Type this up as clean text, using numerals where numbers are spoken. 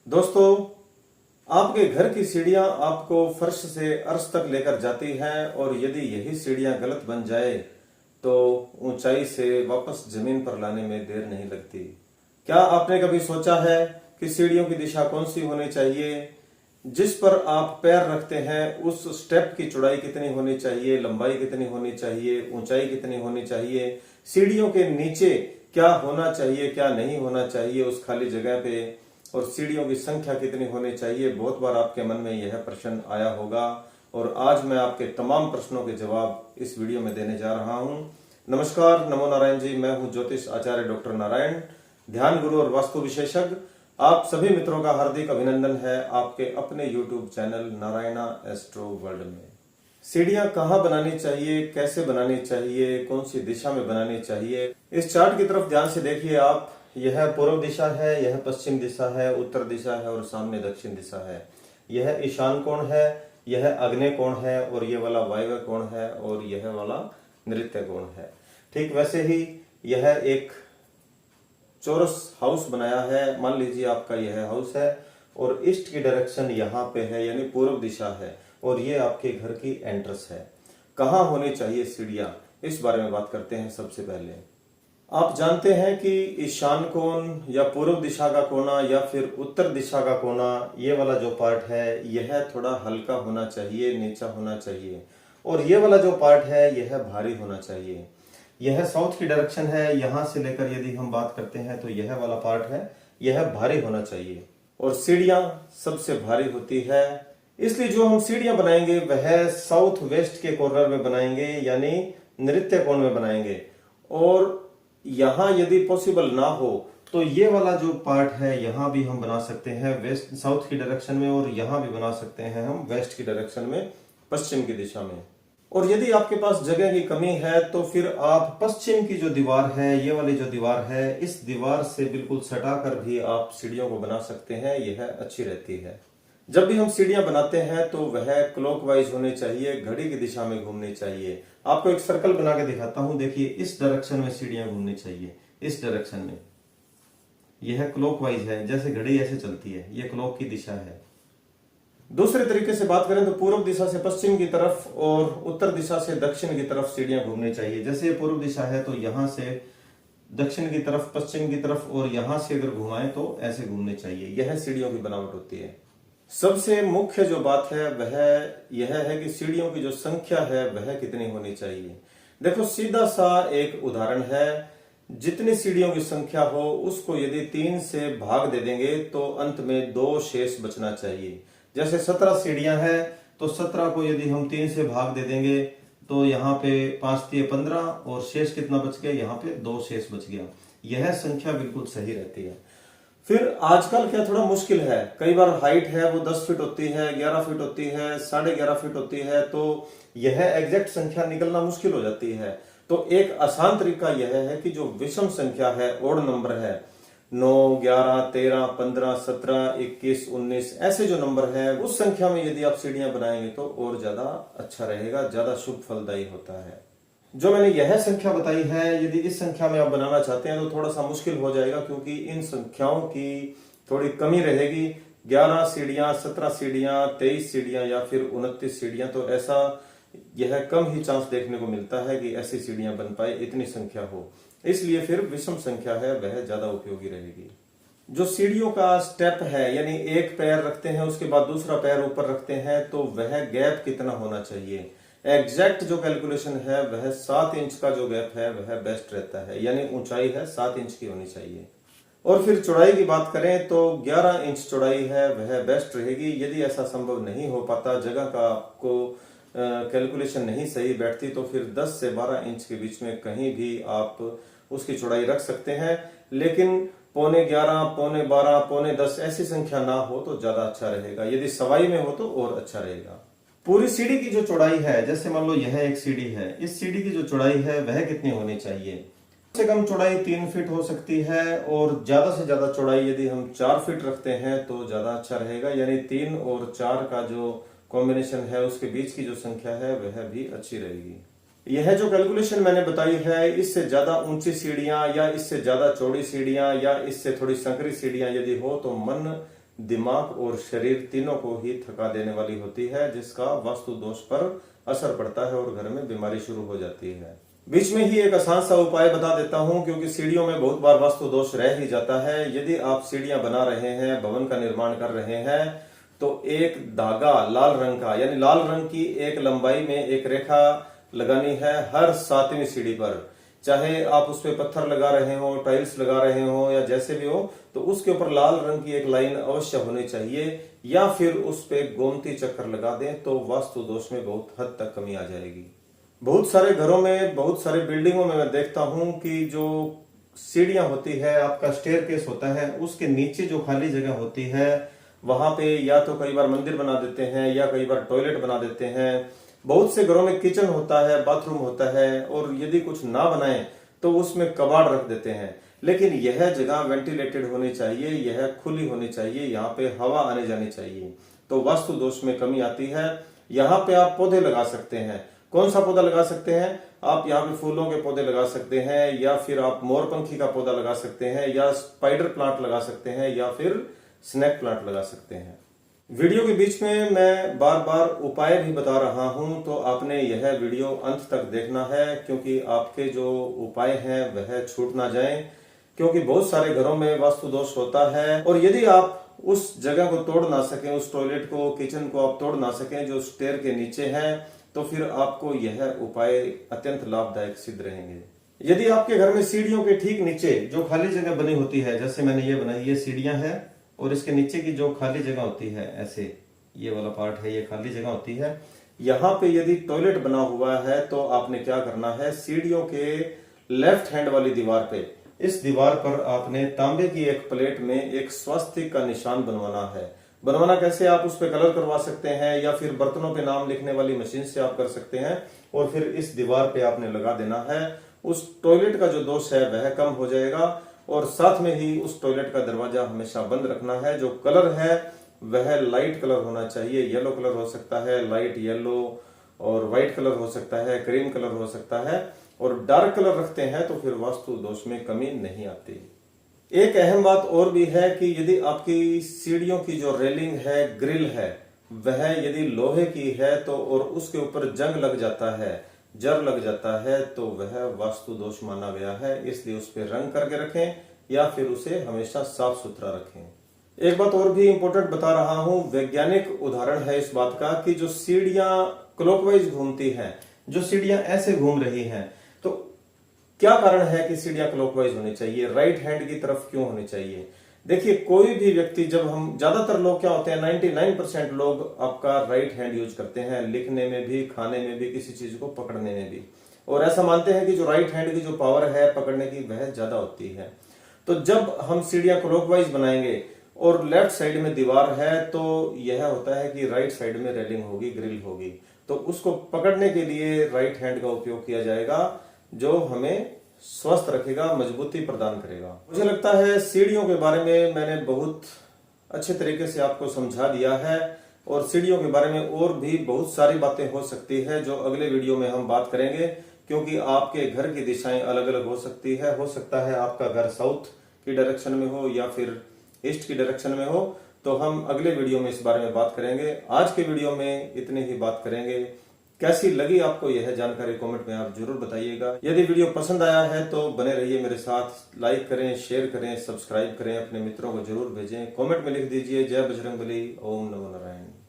दोस्तों, आपके घर की सीढ़ियां आपको फर्श से अर्श तक लेकर जाती हैं और यदि यही सीढ़ियां गलत बन जाए तो ऊंचाई से वापस जमीन पर लाने में देर नहीं लगती। क्या आपने कभी सोचा है कि सीढ़ियों की दिशा कौन सी होनी चाहिए? जिस पर आप पैर रखते हैं उस स्टेप की चौड़ाई कितनी होनी चाहिए, लंबाई कितनी होनी चाहिए, ऊंचाई कितनी होनी चाहिए, सीढ़ियों के नीचे क्या होना चाहिए, क्या नहीं होना चाहिए उस खाली जगह पे, और सीढ़ियों की संख्या कितनी होनी चाहिए। बहुत बार आपके मन में यह प्रश्न आया होगा और आज मैं आपके तमाम प्रश्नों के जवाब इस वीडियो में देने जा रहा हूं। नमस्कार, नमो नारायण जी। मैं हूं ज्योतिष आचार्य डॉक्टर नारायण, ध्यान गुरु और वास्तु विशेषज्ञ। आप सभी मित्रों का हार्दिक अभिनंदन है आपके अपने YouTube channel Narayana astro world में। सीढ़ियां कहाँ बनानी चाहिए, कैसे बनानी चाहिए, कौन सी दिशा में बनानी चाहिए, इस चार्ट की तरफ ध्यान से देखिए आप। यह पूर्व दिशा है, यह पश्चिम दिशा है, उत्तर दिशा है और सामने दक्षिण दिशा है। यह ईशान कोण है, यह आग्नेय कोण है और यह वाला वायव्य कोण है और यह वाला नृत्य कोण है। ठीक वैसे ही यह एक चौरस हाउस बनाया है। मान लीजिए आपका यह हाउस है और ईस्ट की डायरेक्शन यहाँ पे है, यानी पूर्व दिशा है, और ये आपके घर की एंट्रेंस है। कहाँ होनी चाहिए सीढ़ियां, इस बारे में बात करते हैं। सबसे पहले आप जानते हैं कि ईशान कोण या पूर्व दिशा का कोना या फिर उत्तर दिशा का कोना, ये वाला जो पार्ट है यह थोड़ा हल्का होना चाहिए, नीचा होना चाहिए, और ये वाला जो पार्ट है यह भारी होना चाहिए। यह साउथ की डायरेक्शन है, यहां से लेकर यदि हम बात करते हैं तो यह वाला पार्ट है, यह भारी होना चाहिए। और सीढ़ियां सबसे भारी होती है, इसलिए जो हम सीढ़ियां बनाएंगे वह साउथ वेस्ट के कॉर्नर में बनाएंगे, यानी नृत्य कोण में बनाएंगे। और यहां यदि पॉसिबल ना हो तो ये वाला जो पार्ट है यहां भी हम बना सकते हैं वेस्ट साउथ की डायरेक्शन में, और यहां भी बना सकते हैं हम वेस्ट की डायरेक्शन में, पश्चिम की दिशा में। और यदि आपके पास जगह की कमी है तो फिर आप पश्चिम की जो दीवार है, ये वाली जो दीवार है, इस दीवार से बिल्कुल सटाकर भी आप सीढ़ियों को बना सकते हैं, यह अच्छी रहती है। जब भी हम सीढ़ियां बनाते हैं तो वह क्लॉकवाइज होनी चाहिए, घड़ी की दिशा में घूमनी चाहिए। आपको एक सर्कल बना के दिखाता हूं, देखिए इस डायरेक्शन में सीढ़ियां घूमनी चाहिए, इस डायरेक्शन में। यह क्लॉकवाइज है, जैसे घड़ी ऐसे चलती है, यह क्लॉक की दिशा है। दूसरे तरीके से बात करें तो पूर्व दिशा से पश्चिम की तरफ और उत्तर दिशा से दक्षिण की तरफ सीढ़ियां घूमनी चाहिए। जैसे ये पूर्व दिशा है तो यहां से दक्षिण की तरफ, पश्चिम की तरफ, और यहां से अगर घुमाएं तो ऐसे घूमने चाहिए। यह सीढ़ियों की बनावट होती है। सबसे मुख्य जो बात है वह यह है कि सीढ़ियों की जो संख्या है वह कितनी होनी चाहिए। देखो, सीधा सा एक उदाहरण है। जितनी सीढ़ियों की संख्या हो उसको यदि 3 से भाग दे देंगे तो अंत में 2 शेष बचना चाहिए। जैसे 17 सीढ़ियां हैं तो 17 को यदि हम 3 से भाग दे देंगे तो यहाँ पे 5 3 15 और शेष कितना बच गया, यहाँ पे 2 शेष बच गया। यह संख्या बिल्कुल सही रहती है। फिर आजकल क्या थोड़ा मुश्किल है, कई बार हाइट है वो 10 फीट होती है, 11 फीट होती है, 11.5 फीट होती है, तो यह एग्जैक्ट संख्या निकलना मुश्किल हो जाती है। तो एक आसान तरीका यह है कि जो विषम संख्या है, ओड नंबर है, 9 11 13 15 17 21 19 ऐसे जो नंबर है, उस संख्या में यदि आप सीढ़ियां बनाएंगे तो और ज्यादा अच्छा रहेगा, ज्यादा शुभ फलदायी होता है। जो मैंने यह संख्या बताई है, यदि इस संख्या में आप बनाना चाहते हैं तो थोड़ा सा मुश्किल हो जाएगा, क्योंकि इन संख्याओं की थोड़ी कमी रहेगी। 11 सीढ़ियां, 17 सीढ़ियां, 23 सीढ़ियां या फिर 29 सीढ़ियां, तो ऐसा यह कम ही चांस देखने को मिलता है कि ऐसी सीढ़ियां बन पाए, इतनी संख्या हो। इसलिए फिर विषम संख्या है वह ज्यादा उपयोगी रहेगी। जो सीढ़ियों का स्टेप है, यानी एक पैर रखते हैं उसके बाद दूसरा पैर ऊपर रखते हैं, तो वह गैप कितना होना चाहिए। एग्जैक्ट जो कैलकुलेशन है वह 7 इंच का जो गैप है वह बेस्ट रहता है, यानी ऊंचाई है 7 इंच की होनी चाहिए। और फिर चौड़ाई की बात करें तो 11 इंच चौड़ाई है वह बेस्ट रहेगी। यदि ऐसा संभव नहीं हो पाता, जगह का आपको कैलकुलेशन नहीं सही बैठती, तो फिर 10 से 12 इंच के बीच में कहीं भी आप उसकी चौड़ाई रख सकते हैं। लेकिन 11.25, 11.25, 11.10 ऐसी संख्या ना हो तो ज्यादा अच्छा रहेगा। यदि सवाई में हो तो और अच्छा रहेगा। पूरी सीढ़ी की जो चौड़ाई है, जैसे मान लो यह एक सीढ़ी है, इस सीढ़ी की जो चौड़ाई है वह कितनी होनी चाहिए। कम से कम चौड़ाई 3 फीट हो सकती है, और ज्यादा से ज्यादा चौड़ाई यदि हम 4 फीट रखते हैं तो ज्यादा अच्छा रहेगा। यानी 3 और 4 का जो कॉम्बिनेशन है उसके बीच की जो संख्या है वह भी अच्छी रहेगी। यह जो कैलकुलेशन मैंने बताई है, इससे ज्यादा ऊंची सीढ़ियां या इससे ज्यादा चौड़ी सीढ़ियां या इससे थोड़ी संकरी सीढ़ियां यदि हो तो मन दिमाग और शरीर तीनों को ही थका देने वाली होती है, जिसका वास्तु दोष पर असर पड़ता है और घर में बीमारी शुरू हो जाती है। बीच में ही एक आसान सा उपाय बता देता हूं, क्योंकि सीढ़ियों में बहुत बार वास्तु दोष रह ही जाता है। यदि आप सीढ़ियां बना रहे हैं, भवन का निर्माण कर रहे हैं, तो एक धागा लाल रंग का, यानी लाल रंग की एक लंबाई में एक रेखा लगानी है हर 7वीं सीढ़ी पर। चाहे आप उस पर पत्थर लगा रहे हो, टाइल्स लगा रहे हो या जैसे भी हो, तो उसके ऊपर लाल रंग की एक लाइन अवश्य होनी चाहिए, या फिर उस पे गोमती चक्कर लगा दें, तो वास्तु दोष में बहुत हद तक कमी आ जाएगी। बहुत सारे घरों में, बहुत सारे बिल्डिंगों में मैं देखता हूं कि जो सीढ़ियां होती है, आपका स्टेयरकेस होता है, उसके नीचे जो खाली जगह होती है वहां पे या तो कई बार मंदिर बना देते हैं या कई बार टॉयलेट बना देते हैं। बहुत से घरों में किचन होता है, बाथरूम होता है, और यदि कुछ ना बनाए तो उसमें कबाड़ रख देते हैं। लेकिन यह जगह वेंटिलेटेड होनी चाहिए, यह खुली होनी चाहिए, यहाँ पे हवा आने जानी चाहिए, तो वास्तु दोष में कमी आती है। यहाँ पे आप पौधे लगा सकते हैं। कौन सा पौधा लगा सकते हैं? आप यहाँ पे फूलों के पौधे लगा सकते हैं, या फिर आप मोरपंखी का पौधा लगा सकते हैं, या स्पाइडर प्लांट लगा सकते हैं, या फिर स्नेक प्लांट लगा सकते हैं। वीडियो के बीच में मैं बार बार उपाय भी बता रहा हूं, तो आपने यह वीडियो अंत तक देखना है, क्योंकि आपके जो उपाय हैं वह छूट ना जाएं। क्योंकि बहुत सारे घरों में वास्तु दोष होता है, और यदि आप उस जगह को तोड़ ना सकें, उस टॉयलेट को, किचन को आप तोड़ ना सकें जो स्टेयर के नीचे है, तो फिर आपको यह उपाय अत्यंत लाभदायक सिद्ध रहेंगे। यदि आपके घर में सीढ़ियों के ठीक नीचे जो खाली जगह बनी होती है, जैसे मैंने ये बनाई, ये सीढ़ियां हैं, और इसके नीचे की जो खाली जगह होती है, ऐसे ये वाला पार्ट है, ये खाली जगह होती है, यहाँ पे यदि टॉयलेट बना हुआ है, तो आपने क्या करना है, सीढ़ियों के लेफ्ट हैंड वाली दीवार पे, इस दीवार पर आपने तांबे की एक प्लेट में एक स्वास्तिक का निशान बनवाना है। बनवाना कैसे? आप उस पर कलर करवा सकते हैं, या फिर बर्तनों पे नाम लिखने वाली मशीन से आप कर सकते हैं, और फिर इस दीवार पे आपने लगा देना है। उस टॉयलेट का जो दोष है वह कम हो जाएगा, और साथ में ही उस टॉयलेट का दरवाजा हमेशा बंद रखना है। जो कलर है वह लाइट कलर होना चाहिए, येलो कलर हो सकता है, लाइट येलो, और व्हाइट कलर हो सकता है, क्रीम कलर हो सकता है, और डार्क कलर रखते हैं तो फिर वास्तु दोष में कमी नहीं आती। एक अहम बात और भी है कि यदि आपकी सीढ़ियों की जो रेलिंग है, ग्रिल है, वह यदि लोहे की है, तो और उसके ऊपर जंग लग जाता है, जर लग जाता है, तो वह वास्तु दोष माना गया है। इसलिए उस पर रंग करके रखें, या फिर उसे हमेशा साफ सुथरा रखें। एक बात और भी इंपॉर्टेंट बता रहा हूं, वैज्ञानिक उदाहरण है इस बात का कि जो सीढ़ियां क्लॉकवाइज घूमती हैं, जो सीढ़ियां ऐसे घूम रही हैं, तो क्या कारण है कि सीढ़ियां क्लॉकवाइज होनी चाहिए, राइट हैंड की तरफ क्यों होनी चाहिए? देखिए, कोई भी व्यक्ति, जब हम, ज्यादातर लोग क्या होते हैं, 99% लोग आपका राइट हैंड यूज करते हैं, लिखने में भी, खाने में भी, किसी चीज को पकड़ने में भी, और ऐसा मानते हैं कि जो राइट हैंड की जो पावर है पकड़ने की वह ज्यादा होती है। तो जब हम सीढ़ियां क्लॉकवाइज बनाएंगे और लेफ्ट साइड में दीवार है, तो यह होता है कि राइट साइड में रेलिंग होगी, ग्रिल होगी, तो उसको पकड़ने के लिए राइट हैंड का उपयोग किया जाएगा, जो हमें स्वस्थ रखेगा, मजबूती प्रदान करेगा। मुझे लगता है सीढ़ियों के बारे में मैंने बहुत अच्छे तरीके से आपको समझा दिया है, और सीढ़ियों के बारे में और भी बहुत सारी बातें हो सकती है जो अगले वीडियो में हम बात करेंगे, क्योंकि आपके घर की दिशाएं अलग अलग हो सकती है। हो सकता है आपका घर साउथ की डायरेक्शन में हो या फिर ईस्ट की डायरेक्शन में हो, तो हम अगले वीडियो में इस बारे में बात करेंगे। आज के वीडियो में इतनी ही बात करेंगे। कैसी लगी आपको यह जानकारी कमेंट में आप जरूर बताइएगा। यदि वीडियो पसंद आया है तो बने रहिए मेरे साथ, लाइक करें, शेयर करें, सब्सक्राइब करें, अपने मित्रों को जरूर भेजें। कमेंट में लिख दीजिए जय बजरंगबली, ओम नमो नारायण।